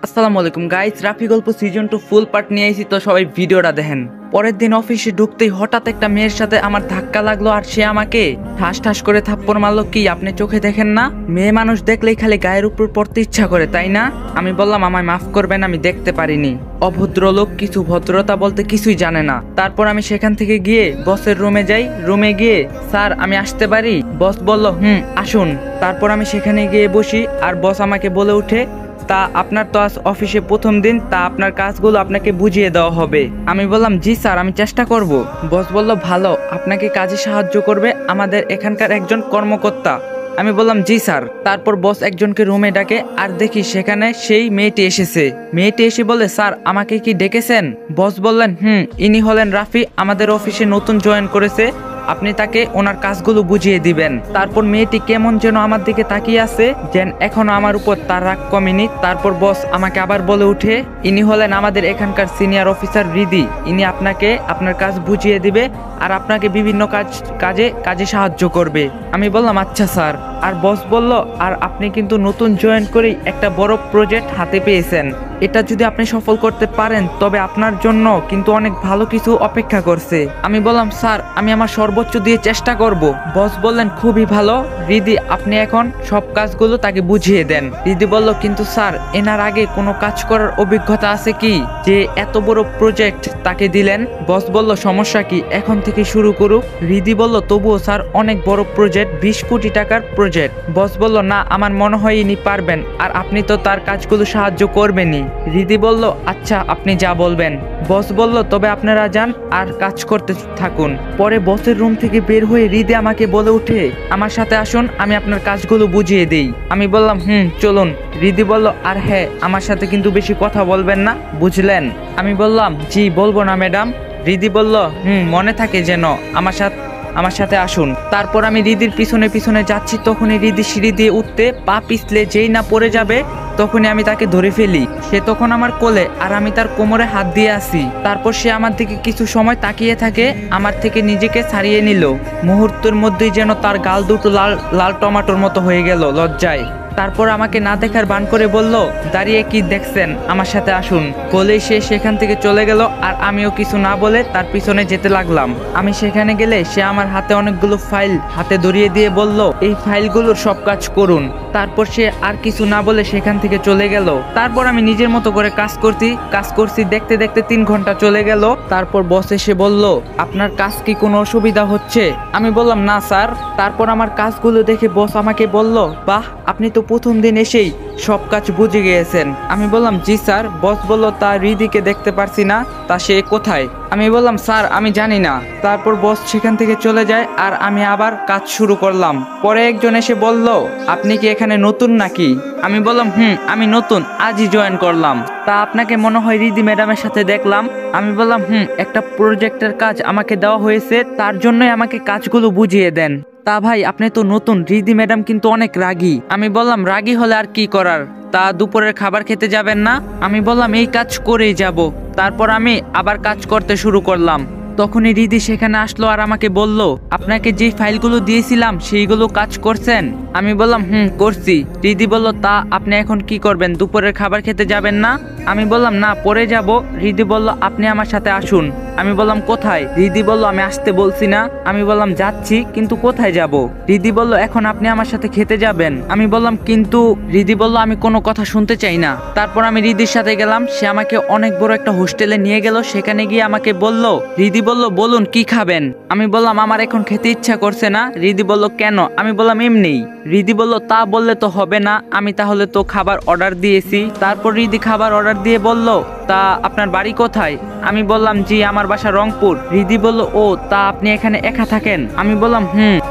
আসসালামু আলাইকুম গাইস, রাফি গল্প সিজন 2 ফুল পার্ট নিয়ে আইছি, তো সবাই ভিডিওটা দেখেন। পরের দিন অফিসে ঢুকতেই হঠাৎ একটা মেয়ের সাথে আমার ধাক্কা লাগলো আর সে আমাকে ঠাস ঠাস করে থাপ্পড় মারলো। কি আপনি চোখে দেখেন না? মেয়ে মানুষ দেখলেই খালি গায়ের উপর পড়তে ইচ্ছা করে, তাই না? আমি বললাম আমায় মাফ করবেন, আমি দেখতে পারিনি। অভদ্র লোক, কিছু ভদ্রতা বলতে কিছুই জানে না। তারপর আমি সেখান থেকে গিয়ে বসের রুমে যাই। রুমে গিয়ে, স্যার আমি আসতে পারি? বস বলল আসুন। তারপর আমি সেখানে গিয়ে বসি আর বস আমাকে বলে উঠে, তা আপনার তো আজ অফিসে প্রথম দিন, তা আপনার কাজগুলো আপনাকে বুঝিয়ে দেওয়া হবে। আমি বললাম জি স্যার, আমি চেষ্টা করব। বস বলল ভালো, আপনাকে কাজে সাহায্য করবে আমাদের এখানকার একজন কর্মকর্তা। আমি বললাম জি স্যার। তারপর বস একজনকে রুমে ডাকে আর দেখি সেখানে সেই মেয়েটি এসেছে। মেয়েটি এসে বলে, স্যার আমাকে কি ডেকেছেন? বস বললেন ইনি হলেন রাফি, আমাদের অফিসে নতুন জয়েন করেছে, আপনি তাকে ওনার কাজগুলো বুঝিয়ে দিবেন। তারপর মেয়েটি কেমন যেন আমার দিকে তাকিয়ে আছে, যেন এখনো আমার উপর তার রাগ কমেনি। তারপর বস আমাকে আবার বলে উঠে, ইনি হলেন আমাদের এখানকার সিনিয়র অফিসার রিদি, ইনি আপনাকে আপনার কাজ বুঝিয়ে দিবে আর আপনাকে বিভিন্ন কাজে সাহায্য করবে। আমি বললাম আচ্ছা স্যার। আর বস বলল, আর আপনি কিন্তু নতুন জয়েন করেই একটা বড় প্রজেক্ট হাতে পেয়েছেন, এটা যদি আপনি সফল করতে পারেন তবে আপনার জন্য কিন্তু অনেক ভালো কিছু অপেক্ষা করছে। আমি বললাম স্যার, আমি আমার সর্বোচ্চ দিয়ে চেষ্টা করব। বস বললেন খুবই ভালো রিদি, আপনি এখন সব কাজগুলো তাকে বুঝিয়ে দেন। রিদি বলল, কিন্তু স্যার এনার আগে কোনো কাজ করার অভিজ্ঞতা আছে কি যে এত বড় প্রজেক্ট তাকে দিলেন? বস বলল সমস্যা কি, এখন থেকে শুরু করুক। রিদি বলল তবুও স্যার অনেক বড় প্রজেক্ট, 20 কোটি টাকার প্রজেক্ট। বস বলল না, আমার মনে হয় ইনি পারবেন, আর আপনি তো তার কাজগুলো সাহায্য করবেনই। রিদি বলল আচ্ছা আপনি যা বলবেন। বস বলল তবে আপনারা যান আর কাজ করতে থাকুন। পরে বসের রুম থেকে বের হয়ে রিদি আমাকে বলে উঠে, আমার সাথে আসুন, আমি আপনার কাজগুলো বুঝিয়ে দেই। আমি বললাম চলুন। রিদি বলল, আর হ্যাঁ আমার সাথে কিন্তু বেশি কথা বলবেন না, বুঝলেন? আমি বললাম জি বলবো না ম্যাডাম। রিদি বলল মনে থাকে যেন, আমার সাথে আসুন। তারপর আমি রিদির পিছনে পিছনে যাচ্ছি, তখনই রিদি সিঁড়ি দিয়ে উঠতে পা পিছলে যেই না পড়ে যাবে তখনই আমি তাকে ধরে ফেলি। সে তখন আমার কোলে আর আমি তার কোমরে হাত দিয়ে আসি। তারপর সে আমার দিকে কিছু সময় তাকিয়ে থাকে, আমার থেকে নিজেকে ছাড়িয়ে নিল। মুহূর্তের মধ্যেই যেন তার গাল দুটো লাল লাল টমাটোর মতো হয়ে গেল লজ্জায়। তারপর আমাকে না দেখার ভান করে বলল, দাঁড়িয়ে কি দেখছেন, আমার সাথে আসুন। বলেই সে সেখান থেকে চলে গেল আর আমিও কিছু না বলে তার পিছনে যেতে লাগলাম। আমি সেখানে গেলে সে আমার হাতে অনেকগুলো ফাইল হাতে ধরিয়ে দিয়ে বলল, এই ফাইলগুলোর সব কাজ করুন। তারপর সে আর কিছু না বলে সেখান থেকে চলে গেল। তারপর আমি নিজের মতো করে কাজ করছি, দেখতে দেখতে 3 ঘন্টা চলে গেল। তারপর বস এসে বলল, আপনার কাজ কি কোনো অসুবিধা হচ্ছে? আমি বললাম না স্যার। তারপর আমার কাজগুলো দেখে বস আমাকে বলল, বাহ, আপনি তো প্রথম দিন এসেই সব কাজ বুঝে গিয়েছেন। আমি বললাম জি স্যার। বস বলল, তা রিদিকে দেখতে পারছি না, তা সে কোথায়? আমি বললাম স্যার আমি জানি না। তারপর বস সেখান থেকে চলে যায় আর আমি আবার কাজ শুরু করলাম। পরে একজন এসে বলল, আপনি কি এখানে নতুন নাকি? আমি বললাম আমি নতুন, আজই জয়েন করলাম। তা আপনাকে মনে হয় রিদি ম্যাডামের সাথে দেখলাম। আমি বললাম একটা প্রজেক্টের কাজ আমাকে দেওয়া হয়েছে, তার জন্যই আমাকে কাজগুলো বুঝিয়ে দেন। তা ভাই আপনি তো নতুন, রিদি ম্যাডাম কিন্তু অনেক রাগী। আমি বললাম রাগী হলে আর কি করার, তা দুপুরের খাবার খেতে যাবেন না? আমি বললাম এই কাজ করেই যাব। তারপর আমি আবার কাজ করতে শুরু করলাম। তখনই রিদি সেখানে আসলো আর আমাকে বলল, আপনাকে যে ফাইলগুলো দিয়েছিলাম সেইগুলো কাজ করছেন? আমি বললাম করছি। রিদি বলল, তা আপনি এখন কি করবেন, দুপুরের খাবার খেতে যাবেন না? আমি বললাম না, পরে যাব। রিদি বলল, আপনি আমার সাথে আসুন। আমি বললাম কোথায়? রিদি বলল, আমি আসতে বলছি না? আমি বললাম যাচ্ছি, কিন্তু কোথায় যাব? রিদি বলল, এখন আপনি আমার সাথে খেতে যাবেন। আমি বললাম কিন্তু। রিদি বলল, আমি কোনো কথা শুনতে চাই না। তারপর আমি রিদির সাথে গেলাম। সে আমাকে অনেক বড় একটা হোস্টেলে নিয়ে গেল। সেখানে গিয়ে আমাকে বলল, রিদি বলল, বলুন কি খাবেন? আমি বললাম আমার এখন খেতে ইচ্ছা করছে না। রিদি বলল কেন? আমি বললাম এমনি। রিদি বলল, তা বললে তো হবে না, আমি তাহলে তো খাবার অর্ডার দিয়েছি। তারপর রিদি খাবার অর্ডার দিয়ে বলল, তা আপনার বাড়ি কোথায়? আমি বললাম জি আমার বাসা রংপুর। রিদি বলল, ও তা আপনি এখানে একা থাকেন? আমি বললাম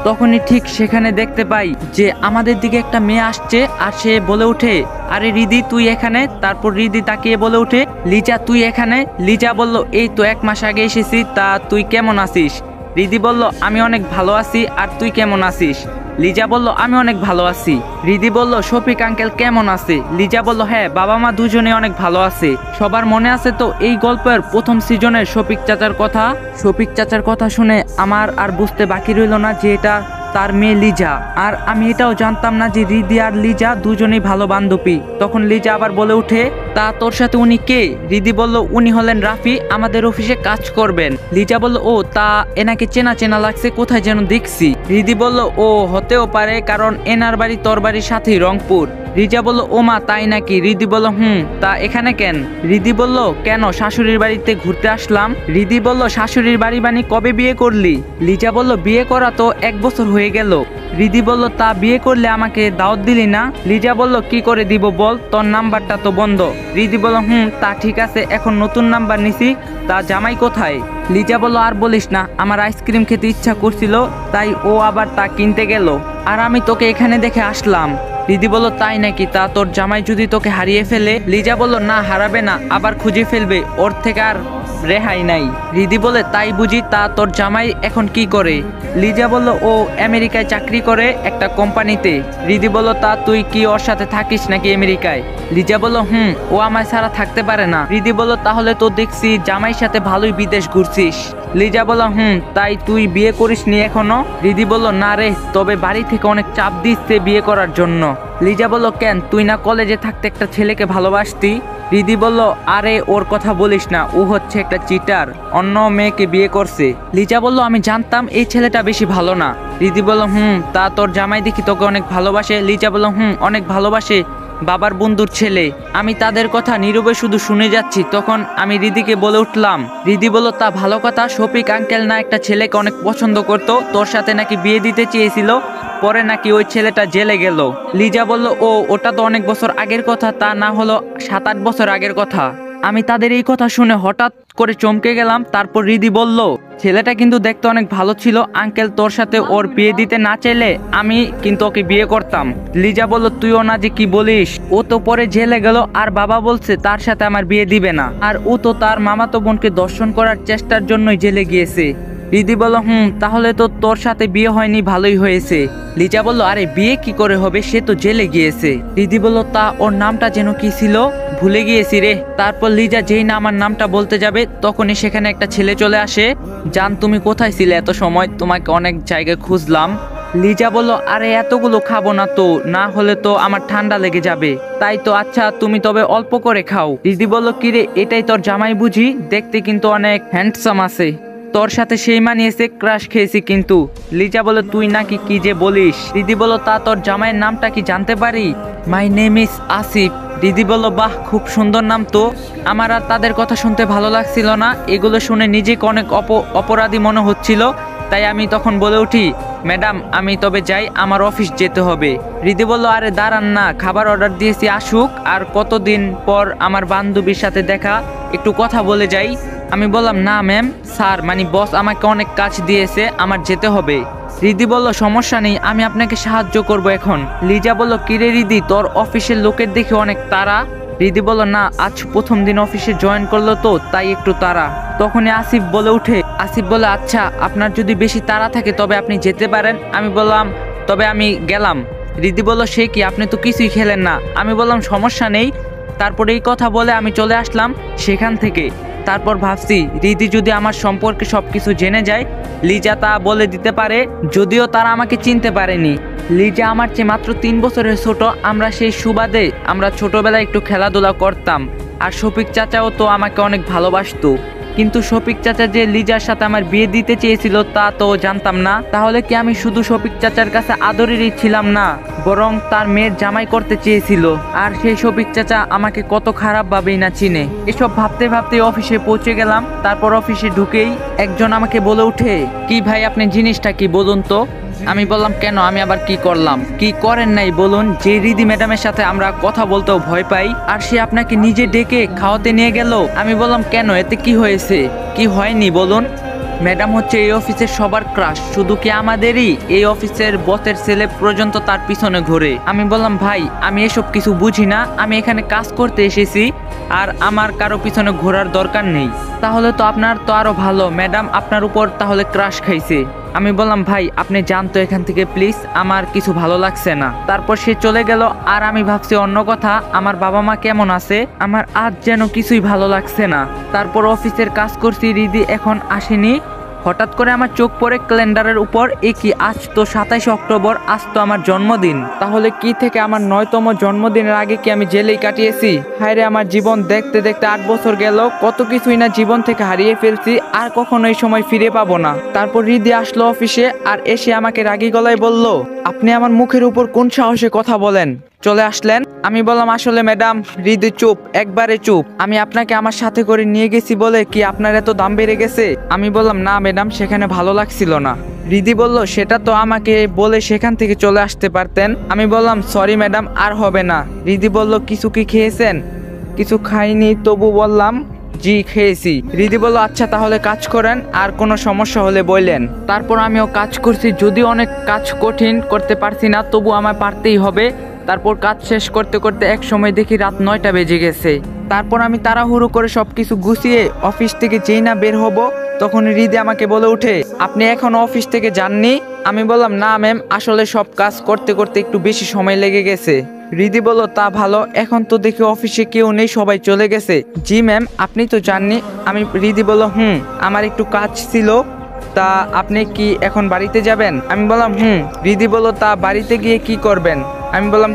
তখনই ঠিক সেখানে দেখতে পাই যে আমাদের দিকে একটা মেয়ে আসছে আর সে বলে উঠে, আরে রিদি তুই এখানে? তারপর রিদি তাকিয়ে বলে উঠে, লিজা তুই এখানে? লিজা বলল, এই তো 1 মাস আগে এসেছি, তা তুই কেমন আছিস? রিদি বলল, আমি অনেক ভালো আছি, আর তুই কেমন আছিস? লিজা বলল, আমি অনেক ভালো আছি। রিদি বলল, শফিক আঙ্কেল কেমন আছে? লিজা বলল, হ্যাঁ বাবা মা দুজনে অনেক ভালো আছে। সবার মনে আছে তো এই গল্পের প্রথম সিজনের শফিক চাচার কথা? শফিক চাচার কথা শুনে আমার আর বুঝতে বাকি রইল না যে এটা তার মেয়ে লিজা। আর আমি এটাও জানতাম না যে রিদি আর লিজা দুজনেই ভালো বান্ধবী। তখন লিজা আবার বলে উঠে, তা তোর সাথে উনি কে? রিদি বলল উনি হলেন রাফি, আমাদের অফিসে কাজ করবেন। লিজা বলল ও, তা এনাকে চেনা চেনা লাগছে, কোথায় যেন দেখছি। রিদি বলল ও হতেও পারে, কারণ এনার বাড়ি তোর বাড়ির সাথেই রংপুর। রিজা বলল ও মা, তাই নাকি? রিদি বলল তা এখানে কেন? রিদি বলল কেন, শাশুড়ির বাড়িতে ঘুরতে আসলাম। রিদি বলল শাশুড়ির বাড়ি বানি কবে বিয়ে করলি? লিজা বলল বিয়ে করা তো 1 বছর হয়ে গেল। রিদি বলল তা বিয়ে করলে আমাকে দাওয়াত দিলি না? লিজা বলল কি করে দিব বল, তোর নাম্বারটা তো বন্ধ। রিদি বলল তা ঠিক আছে, এখন নতুন নাম্বার নিছি, তা জামাই কোথায়? লিজা বলল আর বলিস না, আমার আইসক্রিম খেতে ইচ্ছা করছিল, তাই ও আবার তা কিনতে গেল, আর আমি তোকে এখানে দেখে আসলাম। রিদি বলল তাই নাকি, তা তোর জামাই যদি তোকে হারিয়ে ফেলে? লিজা বলল না, হারাবে না, আবার খুঁজে ফেলবে, ওর থেকে আর রেহাই নাই। রিদি বলে তাই বুঝি, তা তোর জামাই এখন কি করে? লিজা বলল ও আমেরিকায় চাকরি করে একটা কোম্পানিতে। রিদি বলল তা তুই কি ওর সাথে থাকিস নাকি আমেরিকায়? লিজা বলল ও আমায় ছাড়া থাকতে পারে না। রিদি বলল তাহলে তো দেখছি জামাইয়ের সাথে ভালোই বিদেশ ঘুরছিস। লিজা বলল তাই তুই বিয়ে করিসনি এখনো? রিদি বলল না রে, তবে বাড়ি থেকে অনেক চাপ দিচ্ছে বিয়ে করার জন্য। লিজা বলল কেন, তুই না কলেজে থাকতে একটা ছেলেকে ভালোবাসতি? রিদি বলল আরে ওর কথা বলিস না, ও হচ্ছে একটা চিটার, অন্য মেয়েকে বিয়ে করছে। লিজা বলল আমি জানতাম এই ছেলেটা বেশি ভালো না। রিদি বলল তা তোর জামাই দেখি তোকে অনেক ভালোবাসে? লিজা বলল অনেক ভালোবাসে, বাবার বন্ধুর ছেলে। আমি তাদের কথা নীরবে শুধু শুনে যাচ্ছি, তখন আমি রিদিকে বলে উঠলাম। রিদি বলল তা ভালো কথা, শফিক আঙ্কেল না একটা ছেলেকে অনেক পছন্দ করতো, তোর সাথে নাকি বিয়ে দিতে চেয়েছিল, পরে নাকি ওই ছেলেটা জেলে গেল। লিজা বলল ও, ওটা তো অনেক বছর আগের কথা, তা না হলো 7-8 বছর আগের কথা। আমি তাদের এই কথা শুনে হঠাৎ করে চমকে গেলাম। তারপর রিদি বলল ছেলেটা কিন্তু দেখতে অনেক ভালো ছিল, আঙ্কেল তোর সাথে ওর বিয়ে দিতে না চাইলে আমি কিন্তু ওকে বিয়ে করতাম। লিজা বলল তুইও না যে কি বলিস, ও তো পরে জেলে গেল, আর বাবা বলছে তার সাথে আমার বিয়ে দিবে না, আর ও তো তার মামাতো বোনকে দর্শন করার চেষ্টার জন্যই জেলে গিয়েছে। রিদি বলল তাহলে তো তোর সাথে বিয়ে হয়নি, ভালোই হয়েছে। লিজা বলল আরে বিয়ে কি করে হবে, সে তো জেলে গিয়েছে। রিদি বলল তা ওর নামটা যেন কি ছিল, ভুলে গিয়েছি রে। তারপর লিজা যেই না আমার নামটা বলতে যাবে, তখনই সেখানে একটা ছেলে চলে আসে। জান তুমি কোথায় ছিলে এত সময়, তোমাকে অনেক জায়গায় খুঁজলাম। লিজা বলল আরে এতগুলো খাবো না তো, না হলে তো আমার ঠান্ডা লেগে যাবে। তাই তো, আচ্ছা তুমি তবে অল্প করে খাও। রিদি বলল কিরে, এটাই তোর জামাই বুঝি? দেখতে কিন্তু অনেক হ্যান্ডসাম আছে, তোর সাথে সেই মানিয়েছে, ক্রাশ খেয়েছি কিন্তু। লিজা বলে তুই নাকি কি যে বলিস? রিদি বলল তা তোর জামাইয়ের নামটা কি জানতে পারি? My name is Asif. Ridi বলল বাহ, খুব সুন্দর নাম তো। আমার আর তাদের কথা শুনতে ভালো লাগছিল না, এগুলো শুনে নিজেকে অনেক অপরাধী মনে হচ্ছিল। তাই আমি তখন বলে উঠি ম্যাডাম আমি তবে যাই, আমার অফিস যেতে হবে। রিদি বলল আরে দাঁড়ান না, খাবার অর্ডার দিয়েছি, আসুক, আর কতদিন পর আমার বান্ধবীর সাথে দেখা, একটু কথা বলে যাই। আমি বললাম না ম্যাম, স্যার মানে বস আমাকে অনেক কাজ দিয়েছে, আমার যেতে হবে। রিদি বলল সমস্যা নেই, আমি আপনাকে সাহায্য করব এখন। লিজা বলল কিরে রিদি, তোর অফিসের লোকের দেখে অনেক তাড়া। রিদি বলল না, আজ প্রথম দিন অফিসে জয়েন করলো তো, তাই একটু তাড়া। তখনই আসিফ বলে উঠে, আসিফ বলে আচ্ছা আপনার যদি বেশি তাড়া থাকে তবে আপনি যেতে পারেন। আমি বললাম তবে আমি গেলাম। রিদি বলল সে কি, আপনি তো কিছুই খেলেন না। আমি বললাম সমস্যা নেই। তারপরে এই কথা বলে আমি চলে আসলাম সেখান থেকে। তারপর ভাবছি রিদি যদি আমার সম্পর্কে সবকিছু জেনে যায়, লিজা তা বলে দিতে পারে, যদিও তারা আমাকে চিনতে পারেনি। লিজা আমার চেয়ে মাত্র 3 বছরের ছোট, আমরা সেই সুবাদে আমরা ছোটবেলায় একটু খেলাধুলা করতাম, আর শফিক চাচাও তো আমাকে অনেক ভালোবাসতো। কিন্তু শফিক চাচা যে লিজার সাথে আমার বিয়ে দিতে চেয়েছিল তা তো জানতাম না। তাহলে কি আমি শুধু শফিক চাচার কাছে আদরেরই ছিলাম না, বরং তার মেয়ের জামাই করতে চেয়েছিল? আর সেই শফিক চাচা আমাকে কত খারাপ ভাবেই না চিনে। এসব ভাবতে ভাবতে অফিসে পৌঁছে গেলাম। তারপর অফিসে ঢুকেই একজন আমাকে বলে উঠে, কি ভাই আপনি জিনিসটা কি বলুন তো? আমি বললাম কেন, আমি আবার কি করলাম? কি করেন নাই বলুন? যে রিদি ম্যাডামের সাথে আমরা কথা বলতেও ভয় পাই, আর সে আপনাকে নিজে ডেকে খাওয়াতে নিয়ে গেল। আমি বললাম কেন, এতে কি হয়েছে? কি হয়নি বলুন? ম্যাডাম হচ্ছে এই অফিসের সবার ক্রাশ, শুধু কি আমাদেরই, এই অফিসের বসের ছেলে পর্যন্ত তার পিছনে ঘোরে। আমি বললাম ভাই আমি এসব কিছু বুঝি না, আমি এখানে কাজ করতে এসেছি, আর আমার কারো পিছনে ঘোরার দরকার নেই। তাহলে তো আপনার তো আরো ভালো, ম্যাডাম আপনার উপর তাহলে ক্রাশ খাইছে। আমি বললাম ভাই আপনি যান তো এখান থেকে প্লিজ, আমার কিছু ভালো লাগছে না। তারপর সে চলে গেল, আর আমি ভাবছি অন্য কথা, আমার বাবা মা কেমন আছে, আমার আজ যেন কিছুই ভালো লাগছে না। তারপর অফিসের কাজ করছি, রিদি এখন আসেনি। হঠাৎ করে আমার চোখ পড়ে ক্যালেন্ডারের উপর, এ কি, আজ তো 27 অক্টোবর, আজ তো আমার জন্মদিন। তাহলে কি থেকে আমার 9তম জন্মদিনের আগে কি আমি জেলেই কাটিয়েছি? হায়রে আমার জীবন, দেখতে দেখতে 8 বছর গেল, কত কিছুই না জীবন থেকে হারিয়ে ফেলছি, আর কখনো এই সময় ফিরে পাবো না। তারপর রিদি আসলো অফিসে, আর এসে আমাকে রাগী গলায় বলল, আপনি আমার মুখের উপর কোন সাহসে কথা বলেন, চলে আসলেন? আমি বললাম, আসলে ম্যাডাম। রিদি চুপ, একবারে চুপ। আমি আপনাকে আমার সাথে করে নিয়ে গেছি বলে কি আপনার এত দাম বেড়ে গেছে? আমি বললাম, না ম্যাডাম, সেখানে ভালো লাগছিল না। রিদি বলল, সেটা তো আমাকে বলে সেখান থেকে চলে আসতে পারতেন। আমি বললাম, সরি ম্যাডাম, আর হবে না। রিদি বলল, কিছু কি খেয়েছেন? কিছু খাইনি, তবু বললাম, জি খেয়েছি। রিদি বলল, আচ্ছা তাহলে কাজ করেন, আর কোনো সমস্যা হলে বললেন। তারপর আমিও কাজ করছি, যদিও অনেক কাজ কঠিন, করতে পারছি না, তবু আমায় পারতেই হবে। তারপর কাজ শেষ করতে করতে এক সময় দেখি রাত 9টা বেজে গেছে। তারপর আমি তাড়াহুড়ো করে সবকিছু গুছিয়ে অফিস থেকে যেই না বের হব, তখন রিদি আমাকে বলে উঠে, আপনি এখন অফিস থেকে যাননি? আমি বললাম, না ম্যাম, আসলে সব কাজ করতে করতে একটু বেশি সময় লেগে গেছে। রিদি বলল, তা ভালো, এখন তো দেখি অফিসে কেউ নেই, সবাই চলে গেছে। জি ম্যাম, আপনি তো জাননি। রিদি বলল, আমার একটু কাজ ছিল, তা আপনি কি এখন বাড়িতে যাবেন? আমি বললাম, রিদি বলল, তা বাড়িতে গিয়ে কি করবেন? আমি বললাম,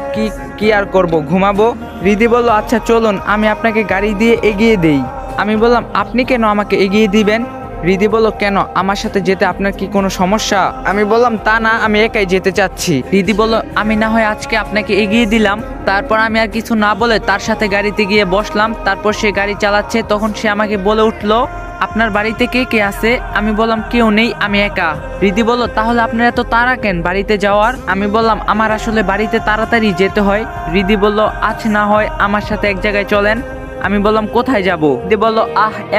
কি আর করব, ঘুমাবো। রিদি বলল, আচ্ছা চলুন, আমি আপনাকে গাড়ি দিয়ে এগিয়ে দেই। আমি বললাম, আপনি কেন আমাকে এগিয়ে দিবেন? রিদি বলল, কেন, আমার সাথে যেতে আপনার কি কোনো সমস্যা? আমি বললাম, তা না, আমি একাই যেতে চাচ্ছি। রিদি বলল, আমি না হয় আজকে আপনাকে এগিয়ে দিলাম। তারপর আমি আর কিছু না বলে তার সাথে গাড়িতে গিয়ে বসলাম। তারপর সে গাড়ি চালাচ্ছে, তখন সে আমাকে বলে উঠলো, আপনার বাড়িতে কে কে আছে? আমি বললাম, কেউ নেই, আমি একা। রিদি বলল, তাহলে আপনার এত তাড়া কেন বাড়িতে যাওয়ার? আমি বললাম, আমার আসলে বাড়িতে তাড়াতাড়ি যেতে হয়। রিদি বলল, আজ না হয় আমার সাথে এক জায়গায় চলেন। আমি বললাম, কোথায় যাব? রিদি বলল,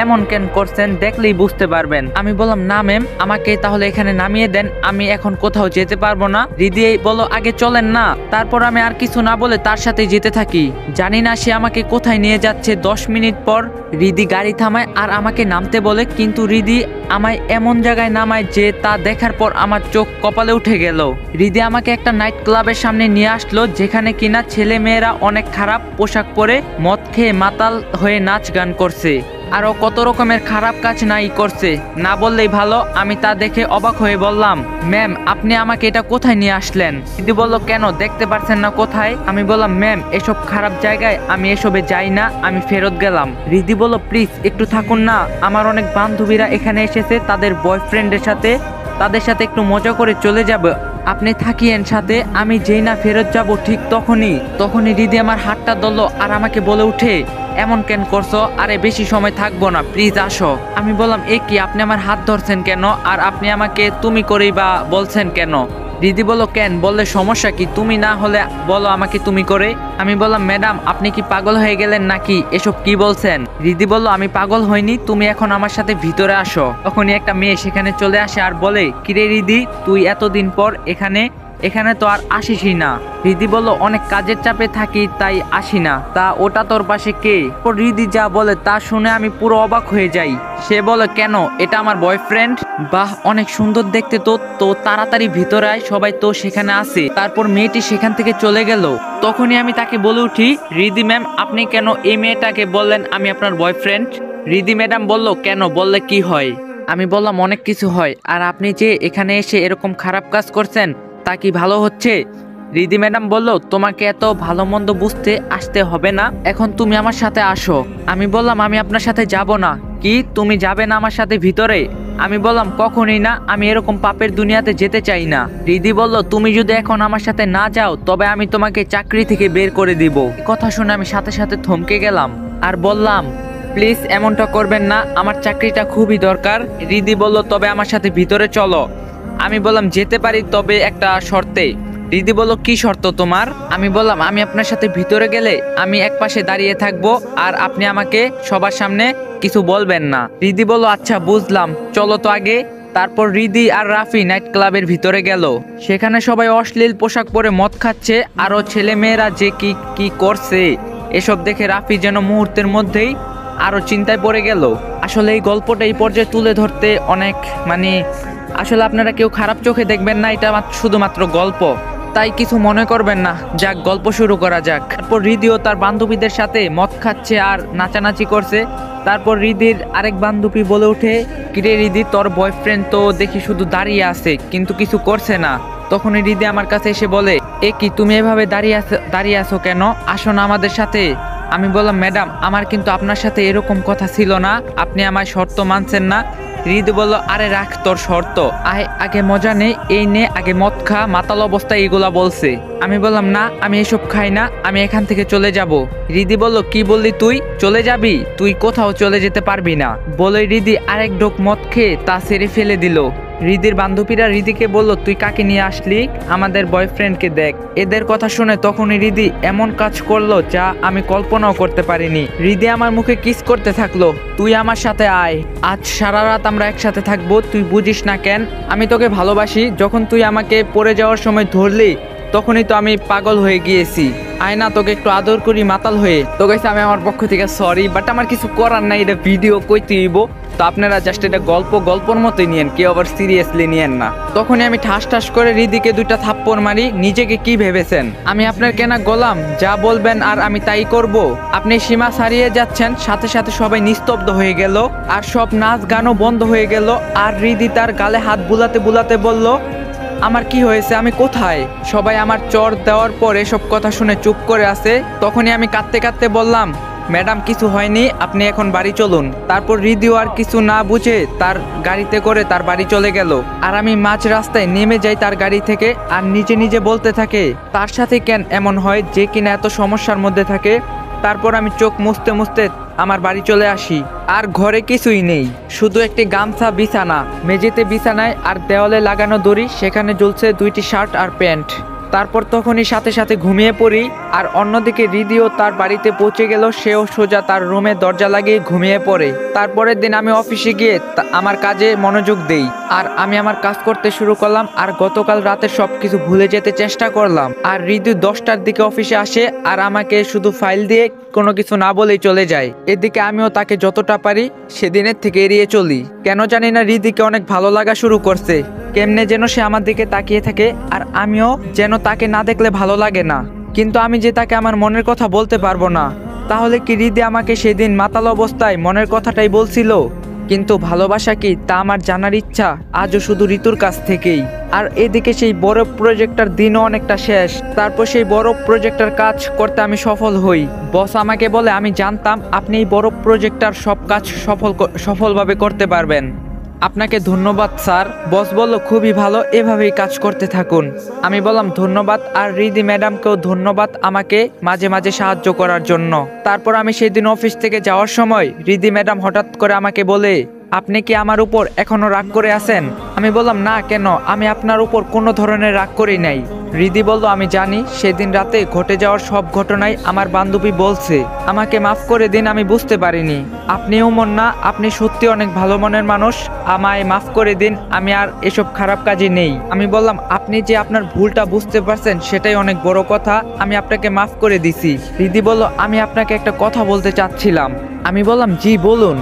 এমন কেন করছেন, দেখলেই বুঝতে পারবেন। আমি বললাম, না ম্যাম, আমাকে তাহলে এখানে নামিয়ে দেন, আমি এখন কোথাও যেতে পারবো না। রিদি বলল, আগে চলেন না। তারপর আমি আর কিছু না বলে তার সাথে যেতে থাকি। জানি না সে আমাকে কোথায় নিয়ে যাচ্ছে। 10 মিনিট পর রিদি গাড়ি থামায় আর আমাকে নামতে বলে, কিন্তু রিদি আমায় এমন জায়গায় নামায় যে তা দেখার পর আমার চোখ কপালে উঠে গেল। রিদি আমাকে একটা নাইট ক্লাবের সামনে নিয়ে আসলো, যেখানে কিনা ছেলে মেয়েরা অনেক খারাপ পোশাক পরে মদ খেয়ে মাতাল হয়ে নাচ গান করছে, আরো কত রকমের খারাপ কাজ নাই করছে। না বললেই ভালো। আমি তা দেখে অবাক হয়ে বললাম, ম্যাম, আপনি আমাকে এটা কোথায় নিয়ে আসলেন? রিদি বলল, কেন, দেখতে পারছেন না কোথায়? আমি বললাম, ম্যাম, এসব খারাপ জায়গায় আমি এসবে যাই না, আমি ফেরত গেলাম। রিদি বলল, প্লিজ একটু থাকুন না, আমার অনেক বান্ধবীরা এখানে এসেছে তাদের বয়ফ্রেন্ডের সাথে, তাদের সাথে একটু মজা করে চলে যাবে, আপনি থাকিয়েন সাথে। আমি যেই না ফেরত যাব ঠিক তখনই রিদি আমার হাতটা ধরলো আর আমাকে বলে উঠে, এমন কেন করছো? আরে বেশি সময় থাকবো না, প্লিজ আসো। আমি বললাম, এ কি, আপনি আমার হাত ধরছেন কেন? আর আপনি আমাকে তুমি করেই বা বলছেন কেন? রিদি বলল, কেন, বললে সমস্যা কি? তুমি না হলে বলো আমাকে তুমি করে। আমি বললাম, ম্যাডাম, আপনি কি পাগল হয়ে গেলেন নাকি? এসব কি বলছেন? রিদি বলল, আমি পাগল হইনি, তুমি এখন আমার সাথে ভিতরে আসো। তখনই একটা মেয়ে সেখানে চলে আসে আর বলে, কিরে রিদি, তুই এতদিন পর এখানে তো আর আসিসই না। রিদি বলল, অনেক কাজের চাপে থাকি তাই আসি না। তা ওটা তোর পাশে কে? রিদি যা বলে তা শুনে আমি পুরো অবাক হয়ে যাই। সে বলে, কেন, এটা আমার বয়ফ্রেন্ড। বাহ, অনেক সুন্দর দেখতে তো তাড়াতাড়ি ভিতরে আয়, সবাই তো সেখানে আছে। তারপর মেয়েটি সেখান থেকে চলে গেল। তখনই আমি তাকে বলে উঠি, রিদি ম্যাম, আপনি কেন এই মেয়েটাকে বললেন আমি আপনার বয়ফ্রেন্ড? রিদি ম্যাডাম বলল, কেন, বললে কি হয়? আমি বললাম, অনেক কিছু হয়। আর আপনি যে এখানে এসে এরকম খারাপ কাজ করছেন তা কি ভালো হচ্ছে? রিদি ম্যাডাম বলল, তোমাকে এত ভালো মন্দ বুঝতে আসতে হবে না, এখন তুমি আমার সাথে আসো। আমি বললাম, আমি আপনার সাথে যাব না। কি, তুমি যাবে না আমার সাথে ভিতরে? আমি বললাম, কখনোই না, আমি এরকম পাপের দুনিয়াতে যেতে চাই না। রিদি বলল, তুমি যদি এখন আমার সাথে না যাও তবে আমি তোমাকে চাকরি থেকে বের করে দিব। কথা শুনে আমি সাথে সাথে থমকে গেলাম আর বললাম, প্লিজ এমনটা করবেন না, আমার চাকরিটা খুবই দরকার। রিদি বলল, তবে আমার সাথে ভিতরে চলো। আমি বললাম, যেতে পারি, তবে একটা শর্তে। রিদি বলল, কি শর্ত তোমার? আমি বললাম, আমি আপনার সাথে ভিতরে গেলে আমি এক পাশে দাঁড়িয়ে থাকবো, আর আপনি আমাকে সবার সামনে কিছু বলবেন না। রিদি বলল, আচ্ছা বুঝলাম, চলো তো আগে। তারপর রিদি আর রাফি নাইট ক্লাবের ভিতরে গেল। সেখানে সবাই অশ্লীল পোশাক পরে মদ খাচ্ছে, আরো ছেলে মেয়েরা যে কি করছে এসব দেখে রাফি যেন মুহূর্তের মধ্যেই আরো চিন্তায় পড়ে গেল। আসলে এই গল্পটা এই পর্যায়ে তুলে ধরতে অনেক আসলে আপনারা কেউ খারাপ চোখে দেখবেন না, এটা শুধুমাত্র গল্প। তাই কিছু মনে করবেন না, যাক গল্প শুরু করা যাক। তারপর রিদিও তার বান্ধবীদের সাথে মদ খাচ্ছে আর নাচানাচি করছে। তারপর রিদির আরেক বান্ধবী বলে ওঠে, কিরে রিদি, তোর বয়ফ্রেন্ড তো দেখি শুধু দাঁড়িয়ে আছে কিন্তু কিছু করছে না। তখনই রিদি আমার কাছে এসে বলে, এ কি তুমি এভাবে দাঁড়িয়ে আছো কেন, আসো না আমাদের সাথে। আমি বললাম, ম্যাডাম আমার কিন্তু আপনার সাথে এরকম কথা ছিল না, আপনি আমার শর্ত মানছেন না। হৃদ বলল, আরে রাখ তোর শর্ত, আগে মজা নেই, এই নে আগে মদ খা, মাতাল অবস্থায় এগুলা বলছে। আমি বললাম, না আমি এসব খাই না, আমি এখান থেকে চলে যাব। রিদি বলল, কি বললি তুই চলে যাবি, তুই কোথাও চলে যেতে পারবি না। বলে রিদি আরেক ঢোক মদ খেয়ে তা সেরে ফেলে দিল। রিদির বান্ধবীরা রিদিকে বলল, তুই কাকে নিয়ে আসলি, আমাদের বয়ফ্রেন্ডকে দেখ। এদের কথা শুনে তখনই রিদি এমন কাজ করলো যা আমি কল্পনাও করতে পারিনি। রিদি আমার মুখে কিস করতে থাকলো, তুই আমার সাথে আয়, আজ সারা রাত আমরা একসাথে থাকবো, তুই বুঝিস না কেন আমি তোকে ভালোবাসি। যখন তুই আমাকে পড়ে যাওয়ার সময় ধরলি তখনই তো আমি পাগল হয়ে গিয়েছি, আয় না তোকে একটু আদর করি মাতাল হয়ে। তো গাইস আমি আমার পক্ষ থেকে সরি, বাট আমার কিছু করার নাই, এটা ভিডিও কইতে হইব। তো আপনারা জাস্ট এটা গল্পর মতোই নিয়েন, কেউ আবার সিরিয়াসলি নিয়েন না। তখনই আমি ঠাস ঠাস করে রিদিকে দুইটা থাপ্পড় মারি। নিজেকে কি ভেবেছেন আমি আপনার কেনা গোলাম, যা বলবেন আর আমি তাই করব? আপনি সীমা ছাড়িয়ে যাচ্ছেন। সাথে সাথে সবাই নিস্তব্ধ হয়ে গেল আর সব নাচ গানও বন্ধ হয়ে গেল। আর রিদি তার গালে হাত বুলাতে বুলাতে বলল, আমার কি হয়েছে, আমি কোথায়? সবাই আমার চর দেওয়ার পর এসব কথা শুনে চুপ করে আছে। তখনই আমি কাঁদতে কাঁদতে বললাম, ম্যাডাম কিছু হয়নি, আপনি এখন বাড়ি চলুন। তারপর রিদিও আর কিছু না বুঝে তার গাড়িতে করে তার বাড়ি চলে গেল। আর আমি মাঝ রাস্তায় নেমে যাই তার গাড়ি থেকে আর নিজে নিজে বলতে থাকে, তার সাথে কেন এমন হয় যে কিনা এত সমস্যার মধ্যে থাকে। তারপর আমি চোখ মুছতে মুছতে আমার বাড়ি চলে আসি। আর ঘরে কিছুই নেই, শুধু একটি গামছা, বিছানা, মেঝেতে বিছানায় আর দেওয়ালে লাগানো দড়ি, সেখানে ঝুলছে দুইটি শার্ট আর প্যান্ট। তারপর তখনই সাথে সাথে ঘুমিয়ে পড়ি। আর অন্যদিকে রিদিও তার বাড়িতে পৌঁছে গেল, সেও সোজা তার রুমে দরজা লাগিয়ে ঘুমিয়ে পড়ে। তারপরের দিন আমি অফিসে গিয়ে আমার কাজে মনোযোগ দেই আর আমি আমার কাজ করতে শুরু করলাম। আর গতকাল রাতে সবকিছু ভুলে যেতে চেষ্টা করলাম। আর রিদি 10টার দিকে অফিসে আসে আর আমাকে শুধু ফাইল দিয়ে কোনো কিছু না বলেই চলে যায়। এদিকে আমিও তাকে যতটা পারি সেদিনের থেকে এড়িয়ে চলি। কেন জানি না রিদিকে অনেক ভালো লাগা শুরু করছে, কেমনে যেন সে আমার দিকে তাকিয়ে থাকে আর আমিও যেন তাকে না দেখলে ভালো লাগে না। কিন্তু আমি যে তাকে আমার মনের কথা বলতে পারবো না। তাহলে কি রিদি আমাকে সেদিন মাতাল অবস্থায় মনের কথাটাই বলছিল? কিন্তু ভালোবাসা কি তা আমার জানার ইচ্ছা আজও শুধু ঋতুর কাছ থেকেই। আর এদিকে সেই বড় প্রজেক্টটার দিনও অনেকটা শেষ। তারপর সেই বড় প্রজেক্টটার কাজ করতে আমি সফল হই। বস আমাকে বলে, আমি জানতাম আপনি এই বড় প্রজেক্টটার সব কাজ সফলভাবে করতে পারবেন, আপনাকে ধন্যবাদ স্যার। বস বলল, খুবই ভালো, এভাবেই কাজ করতে থাকুন। আমি বললাম ধন্যবাদ, আর রিদি ম্যাডামকেও ধন্যবাদ আমাকে মাঝে মাঝে সাহায্য করার জন্য। তারপর আমি সেদিন অফিস থেকে যাওয়ার সময় রিদি ম্যাডাম হঠাৎ করে আমাকে বলে, আপনি কি আমার উপর এখনো রাগ করে আছেন? আমি বললাম, না কেন, আমি আপনার উপর কোনো ধরনের রাগ করি নাই। রিদি বলল, আমি জানি সেদিন রাতে ঘটে যাওয়ার সব ঘটনাই আমার বান্ধবী বলছে, আমাকে মাফ করে দিন, আমি বুঝতে পারিনি। আপনিও মন না, আপনি সত্যি অনেক ভালো মনের মানুষ, আমায় মাফ করে দিন, আমি আর এসব খারাপ কাজে নেই। আমি বললাম, আপনি যে আপনার ভুলটা বুঝতে পারছেন সেটাই অনেক বড় কথা, আমি আপনাকে মাফ করে দিছি। রিদি বলল, আমি আপনাকে একটা কথা বলতে চাচ্ছিলাম। আমি বললাম, জি বলুন।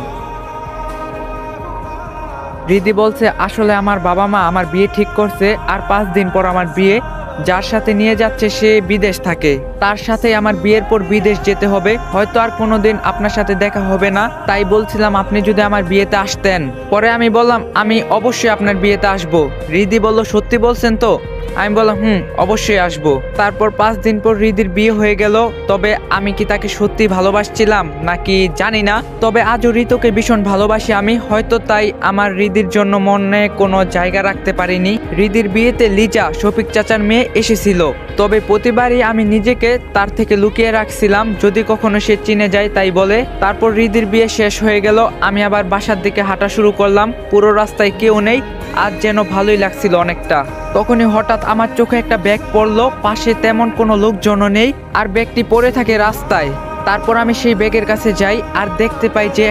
রিদি বলছে, আসলে আমার বাবা মা আমার বিয়ে ঠিক করছে, আর 5 দিন পর আমার বিয়ে। যার সাথে নিয়ে যাচ্ছে সে বিদেশ থাকে, তার সাথে আমার বিয়ের পর বিদেশ যেতে হবে, হয়তো আর কোনোদিন আপনার সাথে দেখা হবে না। তাই বলছিলাম আপনি যদি আমার বিয়েতে আসতেন। পরে আমি বললাম, আমি অবশ্যই আপনার বিয়েতে আসবো। রিদি বলল, সত্যি বলছেন তো? আমি বললাম, অবশ্যই আসবো। তারপর 5 দিন পর রিদির বিয়ে হয়ে গেল। তবে আমি কি তাকে সত্যি ভালোবাসছিলাম নাকি জানি না, তবে আজও ঋতুকে ভীষণ ভালোবাসি আমি, হয়তো তাই আমার রিদির জন্য মনে কোনো জায়গা রাখতে পারিনি। রিদির বিয়েতে লিজা, শফিক চাচার মেয়ে, এসেছিল, তবে প্রতিবারই আমি নিজেকে তার থেকে লুকিয়ে রাখছিলাম, যদি কখনো সে চিনে যায় তাই বলে। তারপর রিদির বিয়ে শেষ হয়ে গেল, আমি আবার বাসার দিকে হাঁটা শুরু করলাম। পুরো রাস্তায় কেউ নেই, আজ যেন ভালোই লাগছিল অনেকটা। তখনই হঠাৎ আমার চোখে একটা ব্যাগ পড়লো, পাশে তেমন কোনো লোকজনও নেই, আর ব্যাগটি পড়ে থাকে রাস্তায়। তারপর আমি সেই ব্যাগের কাছে যাই আর দেখতে পাই যে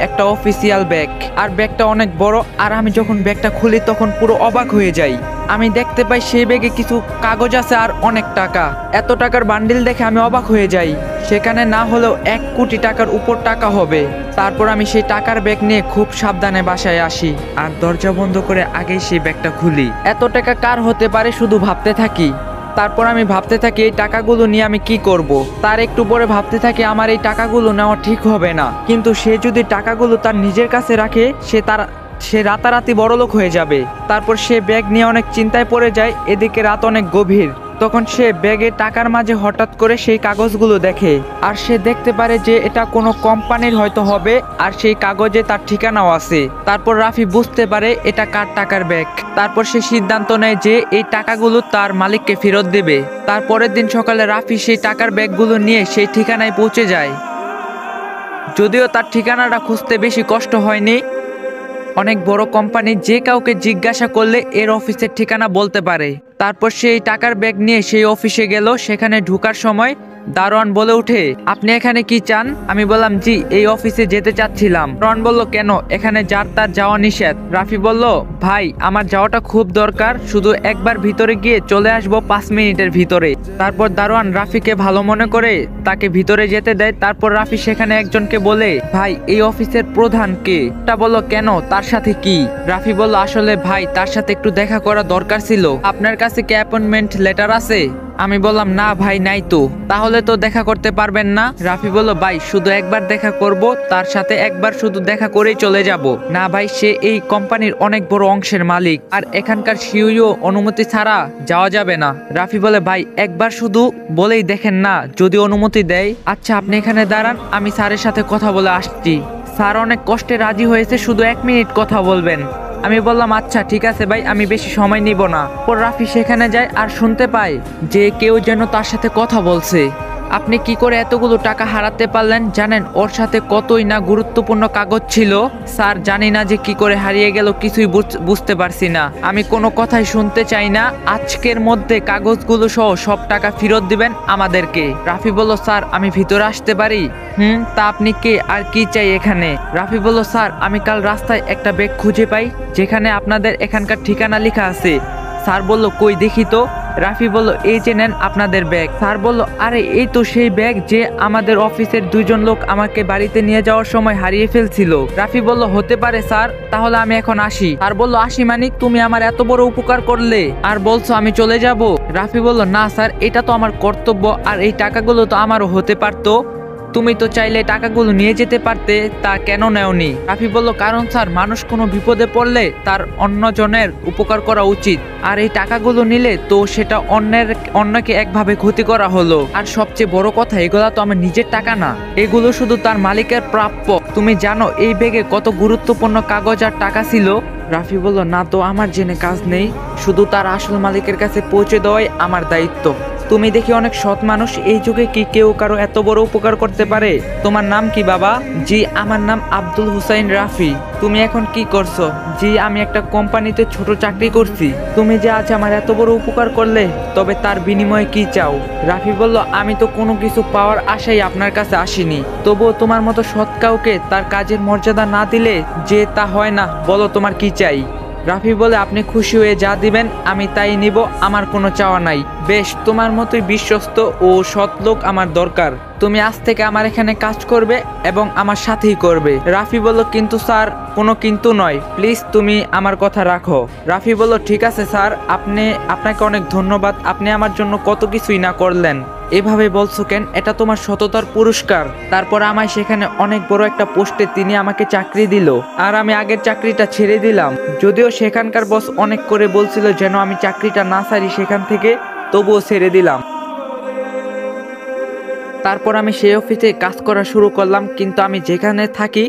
একটা অফিসিয়াল ব্যাগ, আর ব্যাগটা অনেক বড়। আর আমি যখন ব্যাগটা খুলি তখন পুরো অবাক হয়ে যাই। আমি দেখতে পাই সেই ব্যাগে কিছু কাগজ আছে আর অনেক টাকা। এত টাকার বান্ডিল দেখে আমি অবাক হয়ে যাই, সেখানে না হলেও 1 কোটি টাকার উপর টাকা হবে। তারপর আমি সেই টাকার ব্যাগ নিয়ে খুব সাবধানে বাসায় আসি আর দরজা বন্ধ করে আগেই সেই ব্যাগটা খুলি। এত টাকা কার হতে পারে শুধু ভাবতে থাকি। তারপর আমি ভাবতে থাকি এই টাকাগুলো নিয়ে আমি কি করব। তার একটু পরে ভাবতে থাকি আমার এই টাকাগুলো নেওয়া ঠিক হবে না, কিন্তু সে যদি টাকাগুলো তার নিজের কাছে রাখে সে রাতারাতি বড়লোক হয়ে যাবে। তারপর সে ব্যাগ নিয়ে অনেক চিন্তায় পড়ে যায়। এদিকে রাত অনেক গভীর। তখন সে ব্যাগে টাকার মাঝে হঠাৎ করে সেই কাগজগুলো দেখে, আর সে দেখতে পারে যে এটা কোনো কোম্পানির হয়তো হবে, আর সেই কাগজে তার ঠিকানাও আছে। তারপর রাফি বুঝতে পারে এটা কার টাকার ব্যাগ। তারপর সে সিদ্ধান্ত নেয় যে এই টাকাগুলো তার মালিককে ফেরত দেবে। তারপরের দিন সকালে রাফি সেই টাকার ব্যাগগুলো নিয়ে সেই ঠিকানায় পৌঁছে যায়। যদিও তার ঠিকানাটা খুঁজতে বেশি কষ্ট হয়নি। অনেক বড় কোম্পানি যে কাউকে জিজ্ঞাসা করলে এর অফিসের ঠিকানা বলতে পারে। তারপর সেই টাকার ব্যাগ নিয়ে সেই অফিসে গেল। সেখানে ঢোকার সময় দারোয়ান বলে উঠে, আপনি এখানে কি চান? আমি বললাম, জি, এই অফিসে যেতে চাচ্ছিলাম। দারোয়ান বলল, কেন? এখানে যার তার যাওয়া নিষেধ। রাফি বলল, ভাই, আমার যাওয়াটা খুব দরকার, শুধু একবার ভিতরে গিয়ে চলে আসবো 5 মিনিটের ভিতরে। তারপর দারোয়ান রাফিকে ভালো মনে করে তাকে ভিতরে যেতে দেয়। তারপর রাফি সেখানে একজনকে বলে, ভাই, এই অফিসের প্রধান কে? তা বলল, কেন, তার সাথে কি? রাফি বলল, আসলে ভাই, তার সাথে একটু দেখা করা দরকার ছিল। আপনার কাছে কি অ্যাপয়েন্টমেন্ট লেটার আছে? আমি বললাম, না ভাই, নাই তো। তাহলে তো দেখা করতে পারবেন না। রাফি বলল, ভাই, শুধু একবার দেখা করব, তার সাথে একবার শুধু দেখা করেই চলে যাব। না ভাই, সে এই কোম্পানির অনেক বড় অংশের মালিক, আর এখানকার সিইও অনুমতি ছাড়া যাওয়া যাবে না। রাফি বলে, ভাই, একবার শুধু বলেই দেখেন না, যদি অনুমতি দেয়। আচ্ছা, আপনি এখানে দাঁড়ান, আমি স্যারের সাথে কথা বলে আসছি। স্যার অনেক কষ্টে রাজি হয়েছে, শুধু 1 মিনিট কথা বলবেন। আমি বললাম, আচ্ছা ঠিক আছে ভাই, আমি বেশি সময় নিব না। পর রাফি সেখানে যায় আর শুনতে পায় যে কেউ যেন তার সাথে কথা বলছে। আপনি কি করে এতগুলো টাকা হারাতে পারলেন? জানেন ওর সাথে কতই না গুরুত্বপূর্ণ কাগজ ছিল। স্যার, জানি না যে কি করে হারিয়ে গেল, কিছুই বুঝতে পারছি না। আমি কোনো কথাই শুনতে চাই না। আজকের মধ্যে কাগজগুলো সহ সব টাকা ফেরত দিবেন আমাদেরকে। রাফি বলল, স্যার, আমি ভিতরে আসতে পারি? তা আপনি কে আর কি চাই এখানে? রাফি বলল, স্যার, আমি কাল রাস্তায় একটা ব্যাগ খুঁজে পাই যেখানে আপনাদের এখানকার ঠিকানা লেখা আছে। স্যার বলল, কই দেখি তো। রাফি বলল, এই যে নেন আপনাদের ব্যাগ। স্যার বলল, আরে এই তো সেই ব্যাগ যে আমাদের অফিসের 2 জন লোক আমাকে বাড়িতে নিয়ে যাওয়ার সময় হারিয়ে ফেলছিল। রাফি বলল, হতে পারে স্যার, তাহলে আমি এখন আসি। স্যার বলল, আসি মানে? তুমি আমার এত বড় উপকার করলে আর বলছো আমি চলে যাব? রাফি বলল, না স্যার, এটা তো আমার কর্তব্য, আর এই টাকাগুলো তো আমারও হতে পারতো। তুমি তো চাইলে টাকাগুলো নিয়ে যেতে পারতে, তা কেন নেওনি? রাফি বলল, কারণ স্যার, মানুষ কোনো বিপদে পড়লে তার অন্যজনের উপকার করা উচিত, আর এই টাকাগুলো নিলে তো সেটা অন্যকে একভাবে ক্ষতি করা হলো। আর সবচেয়ে বড় কথা, এগুলা তো আমার নিজের টাকা না, এগুলো শুধু তার মালিকের প্রাপ্য। তুমি জানো এই ব্যাগে কত গুরুত্বপূর্ণ কাগজ আর টাকা ছিল? রাফি বলল, না তো, আমার জেনে কাজ নেই, শুধু তার আসল মালিকের কাছে পৌঁছে দেওয়াই আমার দায়িত্ব। তুমি দেখি অনেক সৎ মানুষ, এই যুগে কি কেউ কারো এত বড় উপকার করতে পারে? তোমার নাম কি বাবা? জি, আমার নাম আব্দুল হুসাইন রাফি। তুমি এখন কি করছো? জি, আমি একটা কোম্পানিতে ছোট চাকরি করছি। তুমি যে আজ আমার এত বড় উপকার করলে, তবে তার বিনিময়ে কি চাও? রাফি বলল, আমি তো কোনো কিছু পাওয়ার আশাই আপনার কাছে আসিনি, তবুও তোমার মতো সৎ কাউকে তার কাজের মর্যাদা না দিলে যে তা হয় না। বলো তোমার কি চাই? রাফি বলে, আপনি খুশি হয়ে যা দিবেন আমি তাই নিব, আমার কোনো চাওয়া নাই। বেশ, তোমার মতোই বিশ্বস্ত ও সৎ লোক আমার দরকার। তুমি আজ থেকে আমার এখানে কাজ করবে এবং আমার সাথেই করবে। রাফি বলল, কিন্তু স্যার। কোনো কিন্তু নয়, প্লিজ তুমি আমার কথা রাখো। রাফি বলল, ঠিক আছে স্যার, আপনাকে অনেক ধন্যবাদ, আপনি আমার জন্য কত কিছুই না করলেন। এভাবে বলছো কেন? এটা তোমার সততার পুরস্কার। তারপর আমায় সেখানে অনেক বড় একটা পোস্টে তিনি আমাকে চাকরি দিল, আর আমি আগের চাকরিটা ছেড়ে দিলাম। যদিও সেখানকার বস অনেক করে বলছিল যেন আমি চাকরিটা না ছাড়ি সেখান থেকে, তবুও ছেড়ে দিলাম। তারপর আমি সেই অফিসে কাজ করা শুরু করলাম, কিন্তু আমি যেখানে থাকি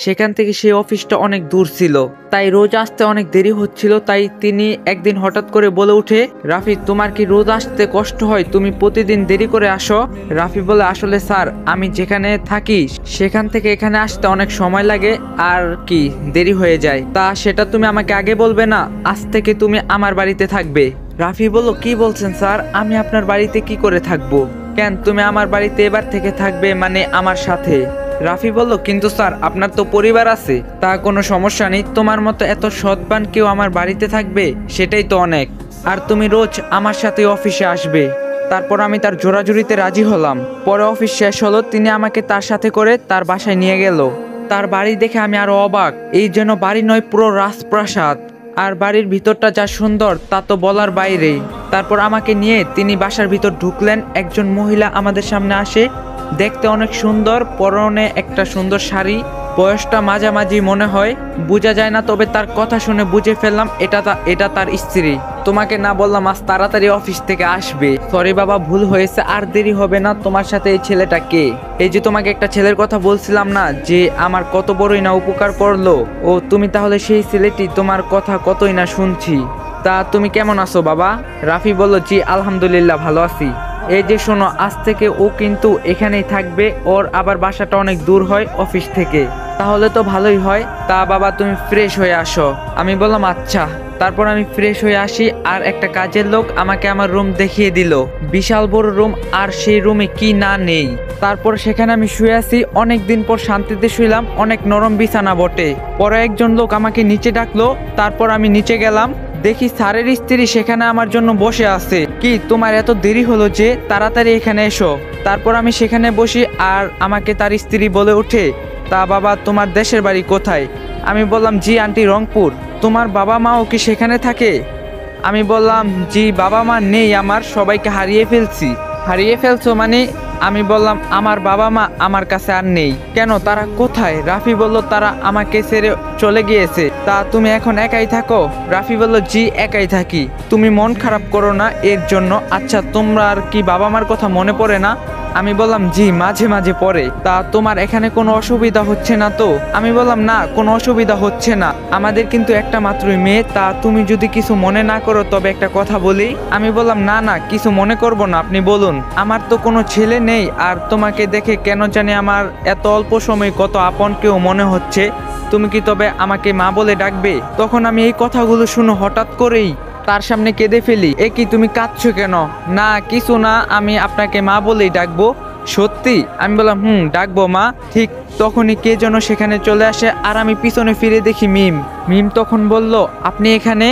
সেখান থেকে সেই অফিসটা অনেক দূর ছিল, তাই রোজ আসতে অনেক দেরি হচ্ছিল। তাই তিনি একদিন হঠাৎ করে বলে উঠে, রাফি, তোমার কি রোজ আসতে কষ্ট হয়? তুমি প্রতিদিন দেরি করে আসো। রাফি বলে, আসলে স্যার, আমি যেখানে থাকি সেখান থেকে এখানে আসতে অনেক সময় লাগে, আর কি দেরি হয়ে যায়। তা সেটা তুমি আমাকে আগে বলবে না? আজ থেকে তুমি আমার বাড়িতে থাকবে। রাফি বলল, কি বলছেন স্যার? আমি আপনার বাড়িতে কি করে থাকবো? কেন, তুমি আমার বাড়িতে এবার থেকে থাকবে, মানে আমার সাথে। রাফি বলল, কিন্তু স্যার, আপনার তো পরিবার আছে। তা কোনো সমস্যা নেই, তোমার মতো এত সৎবান কেউ আমার বাড়িতে থাকবে, সেটাই তো অনেক। আর তুমি রোজ আমার সাথে অফিসে আসবে। তারপর আমি তার জোরাজুরিতে রাজি হলাম। পরে অফিস শেষ হলো, তিনি আমাকে তার সাথে করে তার বাসায় নিয়ে গেল। তার বাড়ি দেখে আমি আরো অবাক। এই যেন বাড়ি নয়, পুরো রাজপ্রাসাদ। আর বাড়ির ভিতরটা যা সুন্দর তা তো বলার বাইরে। তারপর আমাকে নিয়ে তিনি বাসার ভিতর ঢুকলেন। একজন মহিলা আমাদের সামনে আসে, দেখতে অনেক সুন্দর, পরনে একটা সুন্দর শাড়ি, বয়সটা মাঝামাঝি মনে হয়, বোঝা যায় না, তবে তার কথা শুনে বুঝে ফেললাম এটা তার স্ত্রী। তোমাকে না বললাম আজ তাড়াতাড়ি অফিস থেকে আসবে। সরি বাবা, ভুল হয়েছে, আর দেরি হবে না। তোমার সাথে এই ছেলেটা কে? এই যে তোমাকে একটা ছেলের কথা বলছিলাম না, যে আমার কত বড়ই না উপকার করলো, ও তুমি তাহলে সেই ছেলেটি? তোমার কথা কতই না শুনছি। তা তুমি কেমন আছো বাবা? রাফি বলল, জি আলহামদুলিল্লাহ ভালো আছি। এই যে শোনো, আজ থেকে ও কিন্তু এখানেই থাকবে, ওর আবার বাসাটা অনেক দূর হয় অফিস থেকে। তাহলে তো ভালোই হয়। তা বাবা তুমি ফ্রেশ হয়ে আসো। আমি বললাম আচ্ছা। তারপর আমি ফ্রেশ হয়ে আসি, আর একটা কাজের লোক আমাকে আমার রুম দেখিয়ে দিল। বিশাল বড় রুম, আর সেই রুমে কি না নেই। তারপর সেখানে আমি শুয়ে আছি, অনেক দিন পর শান্তিতে শুইলাম, অনেক নরম বিছানা বটে। পরে একজন লোক আমাকে নিচে ডাকলো, তারপর আমি নিচে গেলাম, দেখি স্যারের স্ত্রী সেখানে আমার জন্য বসে আছে। কি তোমার এত দেরি হলো যে, তাড়াতাড়ি এখানে এসো। তারপর আমি সেখানে বসি, আর আমাকে তার স্ত্রী বলে ওঠে, তা বাবা তোমার দেশের বাড়ি কোথায়? আমি বললাম, জি আন্টি রংপুর। তোমার বাবা মাও কি সেখানে থাকে? আমি বললাম, জি বাবা মা নেই আমার, সবাইকে হারিয়ে ফেলছি। হারিয়ে ফেলছো মানে? আমি বললাম, আমার বাবা মা আমার কাছে আর নেই। কেন, তারা কোথায়? রাফি বলল, তারা আমাকে ছেড়ে চলে গিয়েছে। তা তুমি এখন একাই থাকো? রাফি বলল, জি একাই থাকি। তুমি মন খারাপ করো না এর জন্য। আচ্ছা তোমরা আর কি বাবা মার কথা মনে পড়ে না? আমি বললাম, জি মাঝে মাঝে পড়ে। তা তোমার এখানে কোনো অসুবিধা হচ্ছে না তো? আমি বললাম, না কোনো অসুবিধা হচ্ছে না, আমাদের কিন্তু একটা মাত্রই মেয়ে। তা তুমি যদি কিছু মনে না করো তবে একটা কথা বলি। আমি বললাম, না না কিছু মনে করব না, আপনি বলুন। আমার তো কোনো ছেলে নেই, আর তোমাকে দেখে কেন জানি আমার এত অল্প সময় কত আপন কেউ মনে হচ্ছে। তুমি কি তবে আমাকে মা বলে ডাকবে? তখন আমি এই কথাগুলো শুনে হঠাৎ করেই তার সামনে কেঁদে ফেলি। এ কি তুমি কাঁদছো কেন? না কিছু না, আমি আপনাকে মা বলেই ডাকবো। সত্যি? আমি বললাম, ডাকবো মা। ঠিক তখনই কে যেন সেখানে চলে আসে, আর আমি পিছনে ফিরে দেখি মিম। মিম তখন বলল, আপনি এখানে?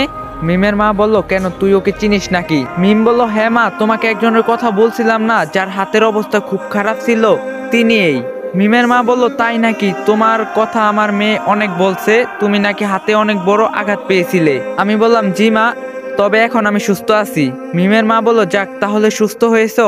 মিমের মা বলল, কেন তুই ওকে চিনিস নাকি? মিম বলল, হ্যাঁ মা, তোমাকে একজনের কথা বলছিলাম না, যার হাতের অবস্থা খুব খারাপ ছিল, তিনি এই। মিমের মা বলল, তাই নাকি? তোমার কথা আমার মেয়ে অনেক বলছে, তুমি নাকি হাতে অনেক বড় আঘাত পেয়েছিলে। আমি বললাম, জি মা, তবে এখন আমি সুস্থ আছি। মিমের মা বলল, যাক তাহলে সুস্থ হয়েছো।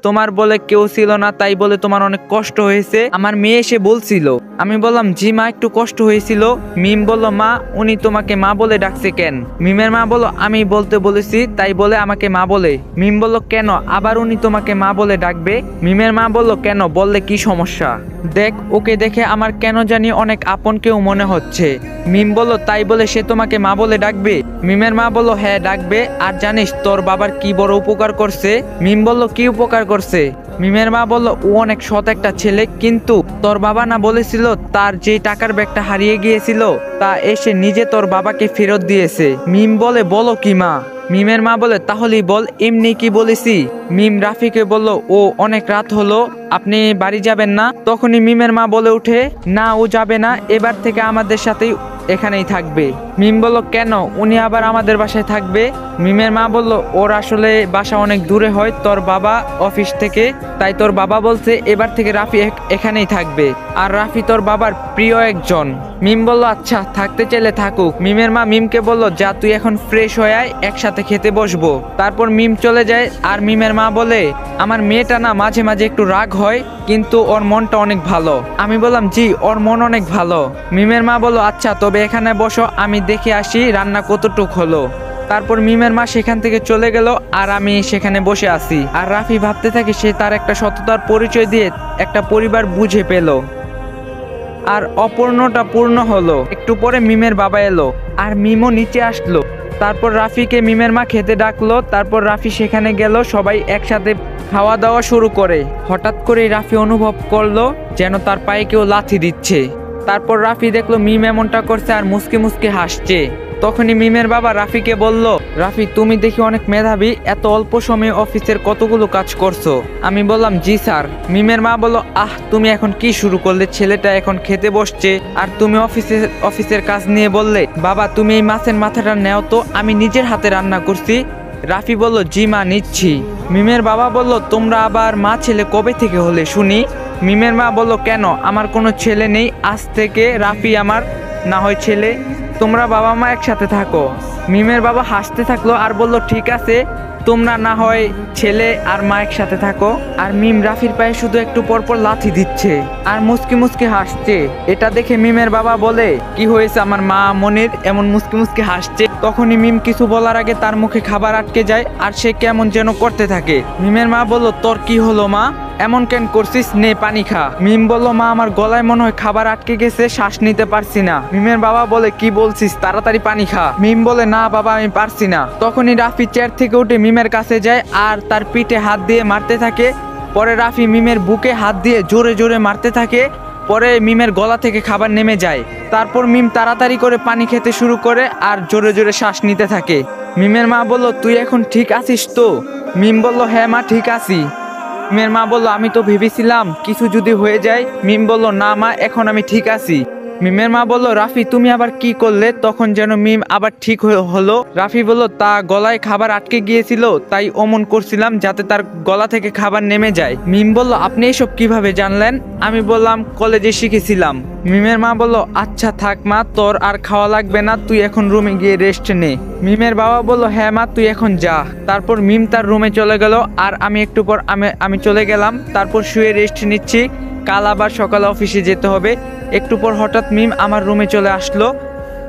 তোমার বলে কেউ ছিল না, তাই বলে তোমার অনেক কষ্ট হয়েছে, আমার মেয়ে এসে বলছিল। আমি বললাম, জি মা একটু কষ্ট হয়েছিল। মিম বলল, মা উনি তোমাকে মা বলে ডাকছে কেন? মিমের মা বলল, আমি বলতে বলেছি তাই বলে আমাকে মা বলে। মিম বলল, কেন আবার উনি তোমাকে মা বলে ডাকবে? মিমের মা বলল, কেন বললে কি সমস্যা? দেখ ওকে দেখে আমার কেন জানি অনেক আপন কেউ মনে হচ্ছে। মিম বলল, তাই বলে সে তোমাকে মা বলে ডাকবে? মিমের মা বলল, হ্যাঁ ডাকবে। আর জানিস তোর বাবার কি বড় উপকার করছে? মিম বলল, কি উপকার করছে? মিমের মা বলল, ও অনেক সৎ একটা ছেলে, কিন্তু তোর বাবা না বলেছিল তার যে টাকার ব্যাগটা হারিয়ে গিয়েছিল তা এসে নিজে তোর বাবাকে ফেরত দিয়েছে। মিম বলে, বলো কি মা? মিমের মা বলে, তাহলেই বল, এমনি কি বলেছি? মিম রাফিকে বলল, ও অনেক রাত হলো, আপনি বাড়ি যাবেন না? তখনই মিমের মা বলে উঠে, না ও যাবে না, এবার থেকে আমাদের সাথেই এখানেই থাকবে। মিম বলল, কেন উনি আবার আমাদের বাসায় থাকবে? মিমের মা বলল, ওর আসলে বাসা অনেক দূরে হয় তোর বাবা অফিস থেকে, তাই তোর বাবা বলছে এবার থেকে রাফি এখানেই থাকবে, আর রাফি তোর বাবার প্রিয় একজন। মিম বলল, আচ্ছা থাকতে চাইলে থাকুক। মিমের মা মিমকে বলল, যা তুই এখন ফ্রেশ হয়ে আয়, একসাথে খেতে বসবো। তারপর মিম চলে যায়, আর মিমের মা বলে, আমার মেয়েটা না মাঝে মাঝে একটু রাগ হয়, কিন্তু ওর মনটা অনেক ভালো। আমি বললাম, জি ওর মন অনেক ভালো। মিমের মা বলল, আচ্ছা তবে এখানে বসো, আমি দেখে আসি রান্না কতটুক হলো। তারপর মিমের মা সেখান থেকে চলে গেল, আর আমি সেখানে বসে আছি। আর রাফি ভাবতে থাকে সে তার একটা সততার পরিচয় দিয়ে একটা পরিবার বুঝে পেল, আর অপূর্ণটা পূর্ণ হলো। একটু পরে মিমের বাবা এলো, আর মিমও নিচে আসলো। তারপর রাফিকে মিমের মা খেতে ডাকলো, তারপর রাফি সেখানে গেল, সবাই একসাথে খাওয়া দাওয়া শুরু করে। হঠাৎ করে রাফি অনুভব করলো যেন তার পায়ে কেউ লাথি দিচ্ছে। তারপর রাফি দেখলো মিম এমনটা করছে, আর মুসকে মুসকে হাসছে। তখনই মিমের বাবা রাফিকে বলল, রাফি তুমি দেখি অনেক মেধাবী, এত অল্প সময়ে অফিসের কতগুলো কাজ করছো। আমি বললাম, জি স্যার। মিমের মা বলল, তুমি এখন কি শুরু করলে? ছেলেটা এখন খেতে বসছে, আর তুমি অফিসের কাজ নিয়ে বললে। বাবা তুমি এই মাছের মাথাটা নেও তো, আমি নিজের হাতে রান্না করছি। রাফি বলল, জি মা নিচ্ছি। মিমের বাবা বলল, তোমরা আবার মা ছেলে কবে থেকে হলে শুনি? মিমের মা বলল, কেন আমার কোনো ছেলে নেই, আজ থেকে রাফি আমার না হয় ছেলে। তোমরা বাবা মা একসাথে থাকো। মিমের বাবা হাসতে থাকলো আর বলল ঠিক আছে, তোমরা না হয় ছেলে আর মা একসাথে থাকো। আর মিম রাফির পায়ে শুধু একটু পর পর লাথি দিচ্ছে আর মুস্কি মুস্কি হাসছে। এটা দেখে মিমের বাবা বলে কি হয়েছে আমার মা মনির এমন মুস্কি মুস্কি হাসছে। তখনই মিম কিছু বলার আগে তার মুখে খাবার আটকে যায় আর সে কেমন যেন করতে থাকে। মিমের মা বলল তোর কি হলো মা, এমন কেন করছিস, নে পানি খা। মিম বলল মা আমার গলায় মনে হয় খাবার আটকে গেছে, শ্বাস নিতে পারছি না। মিমের বাবা বলে কি বলছিস, তাড়াতাড়ি পানি খা। মিম বলে না বাবা আমি পারছি না। তখনই রাফি চেয়ার থেকে উঠে মিমের কাছে যায় আর তার পিঠে হাত দিয়ে মারতে থাকে। পরে রাফি মিমের বুকে হাত দিয়ে জোরে জোরে মারতে থাকে। পরে মিমের গলা থেকে খাবার নেমে যায়। তারপর মিম তাড়াতাড়ি করে পানি খেতে শুরু করে আর জোরে জোরে শ্বাস নিতে থাকে। মিমের মা বলল তুই এখন ঠিক আছিস তো? মিম বলল হ্যাঁ মা ঠিক আছি। মিমের মা বলল আমি তো ভেবেছিলাম কিছু যদি হয়ে যায়। মিম বলল না মা এখন আমি ঠিক আছি। মিমের মা বলল রাফি তুমি আবার কি করলে? তখন যেন মিম আবার ঠিক হলো। রাফি বলল তা গলায় খাবার আটকে গিয়েছিল, তাই অমন করছিলাম যাতে তার গলা থেকে খাবার নেমে যায়। মিম বলল আপনি এসব কিভাবে জানলেন? আমি বললাম কলেজে শিখেছিলাম। মিমের মা বলল আচ্ছা থাক মা, তোর আর খাওয়া লাগবে না, তুই এখন রুমে গিয়ে রেস্ট নে। মিমের বাবা বলল হ্যাঁ মা তুই এখন যা। তারপর মিম তার রুমে চলে গেল আর আমি একটু পর আমি চলে গেলাম। তারপর শুয়ে রেস্ট নিচ্ছি, কাল আবার সকালে অফিসে যেতে হবে। একটু পর হঠাৎ মিম আমার রুমে চলে আসলো।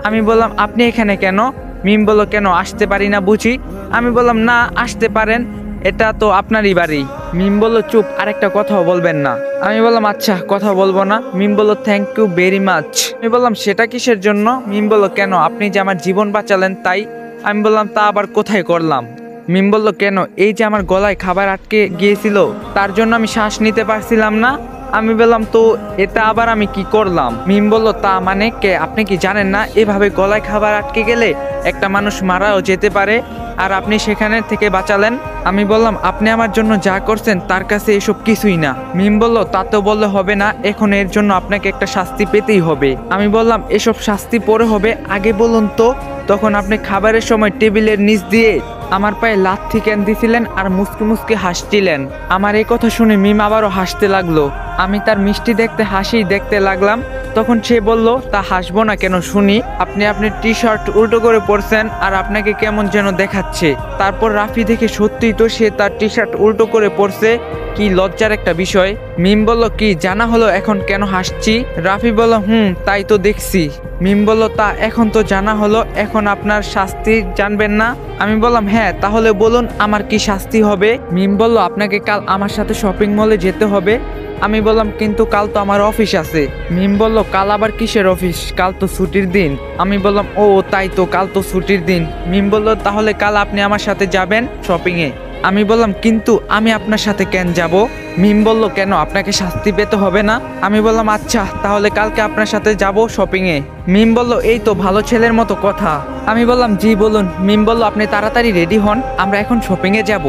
আমি বললাম আপনি এখানে কেন? মিম বলল কেন আসতে পারি না বুঝি? আমি বললাম না আসতে পারেন, এটা তো আপনারই বাড়ি। মিম বলল চুপ, আরেকটা কথাও বলবেন না। আমি বললাম আচ্ছা কথা বলবো না। মিম বলল থ্যাংক ইউ ভেরি মাচ। আমি বললাম সেটা কিসের জন্য? মিম বলল কেন, আপনি যে আমার জীবন বাঁচালেন তাই। আমি বললাম তা আবার কোথায় করলাম? মিম বলল কেন, এই যে আমার গলায় খাবার আটকে গিয়েছিল তার জন্য আমি শ্বাস নিতে পারছিলাম না। আমি বললাম তো এটা আবার আমি কি করলাম? মিম বলল তা মানে কে, আপনি কি জানেন না এভাবে গলায় খাবার আটকে গেলে একটা মানুষ মারাও যেতে পারে, আর আপনি সেখানে থেকে বাঁচালেন। আমি বললাম আপনি আমার জন্য যা করছেন তার কাছে এসব কিছুই না। মিম বলল তা তো বললে হবে না, এখন এর জন্য আপনাকে একটা শাস্তি পেতেই হবে। আমি বললাম এসব শাস্তি পরে হবে, আগে বলুন তো। তখন আপনি খাবারের সময় টেবিলের নিচ দিয়ে আমার পায়ে লাথি কেন দিছিলেন আর মুসকি মুসকি হাসছিলেন? আমার এই কথা শুনে মিম আবারও হাসতে লাগলো। আমি তার মিষ্টি দেখতে হাসি দেখতে লাগলাম। তখন সে বলল তা হাসবো না কেন শুনি? আপনি আপনার টি শার্ট উল্টো করে পরছেন আর আপনাকে কেমন যেন দেখাচ্ছে। তারপর রাফি দেখে সত্যিই তো সে তার টি শার্ট উল্টো করে পরছে, কি লজ্জার একটা বিষয়। মিম বলল কি জানা হলো এখন কেন হাসছি? রাফি বলল তাই তো দেখছি। মিম বলল তা এখন তো জানা হলো, এখন আপনার শাস্তি জানবেন না? আমি বললাম হ্যাঁ তাহলে বলুন আমার কি শাস্তি হবে? মিম বলল আপনাকে কাল আমার সাথে শপিং মলে যেতে হবে। আমি বললাম কিন্তু কাল তো আমার অফিস আছে। মিম বলল কাল আবার কিসের অফিস, কাল তো ছুটির দিন। আমি বললাম ও তাই তো, কাল তো ছুটির দিন। মিম বলল তাহলে কাল আপনি আমার সাথে যাবেন শপিংয়ে। আমি বললাম কিন্তু আমি আপনার সাথে কেন যাব? মিম বলল কেন, আপনাকে শাস্তি পেতে হবে না? আমি বললাম আচ্ছা তাহলে কালকে আপনার সাথে যাব শপিংয়ে। মিম বলল এই তো ভালো ছেলের মতো কথা। আমি বললাম জি বলুন। মিম বলল আপনি তাড়াতাড়ি রেডি হন, আমরা এখন শপিংয়ে যাব।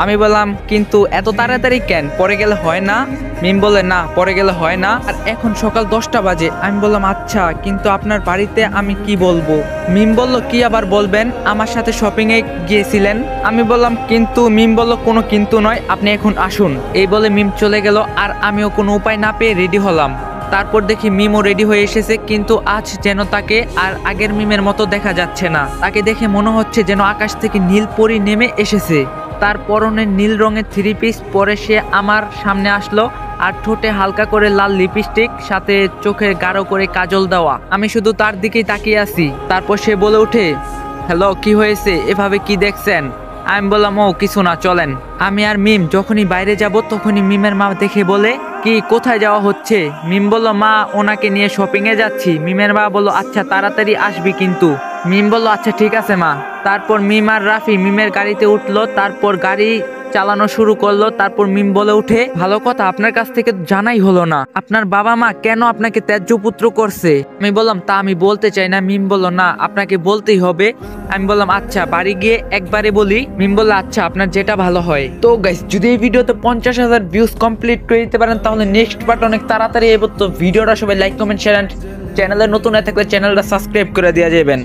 আমি বললাম কিন্তু এত তাড়াতাড়ি কেন, পরে গেলে হয় না? মিম বলে না পরে গেলে হয় না, আর এখন সকাল 10টা বাজে। আমি বললাম আচ্ছা কিন্তু আপনার বাড়িতে আমি কি বলবো? মিম বলল কি আবার বলবেন, আমার সাথে শপিং এ গিয়েছিলেন। আমি বললাম কিন্তু। মিম বলল কোনো কিন্তু নয়, আপনি এখন আসুন। এই বলে মিম চলে গেল আর আমিও কোনো উপায় না পেয়ে রেডি হলাম। তারপর দেখি মিমও রেডি হয়ে এসেছে, কিন্তু আজ যেন তাকে আর আগের মিমের মতো দেখা যাচ্ছে না। তাকে দেখে মনে হচ্ছে যেন আকাশ থেকে নীল পরি নেমে এসেছে। তার পরনে নীল রঙের 3 পিস পরে সে আমার সামনে আসলো আর ঠোঁটে হালকা করে লাল লিপস্টিক, সাথে চোখে গাঢ় করে কাজল দেওয়া। আমি শুধু তার দিকেই তাকিয়ে আছি। তারপর সে বলে ওঠে হ্যালো কি হয়েছে, এভাবে কি দেখছেন? আমি বললাম ও কিছু না চলেন। আমি আর মিম যখনই বাইরে যাব তখনই মিমের মা দেখে বলে কি কোথায় যাওয়া হচ্ছে? মিম বলল মা ওনাকে নিয়ে শপিং এ যাচ্ছি। মিমের মা বলল আচ্ছা তাড়াতাড়ি আসবি কিন্তু। মিম বলল আচ্ছা ঠিক আছে মা। তারপর মিম আর রাফি মিমের গাড়িতে উঠলো, তারপর গাড়ি চালানো শুরু করলো। তারপর মিম বলে উঠে ভালো কথা আপনার কাছ থেকে জানাই হলো না, আপনার বাবা মা কেন আপনাকে ত্যায্য পুত্র করছে? আমি বললাম তা আমি বলতে চাই না। মিম বলল না আপনাকে বলতেই হবে। আমি বললাম আচ্ছা বাড়ি গিয়ে একবারে বলি। মিম বলল আচ্ছা আপনার যেটা ভালো হয়। তো গাইস যদি এই ভিডিওতে 50,000 ভিউজ কমপ্লিট করে দিতে পারেন তাহলে নেক্সট পার্ট অনেক তাড়াতাড়ি এবো। তো ভিডিওটা সবাই লাইক কমেন্ট শেয়ার, চ্যানেলে নতুন হয়ে থাকলে চ্যানেলটা সাবস্ক্রাইব করে দেওয়া যাবেন।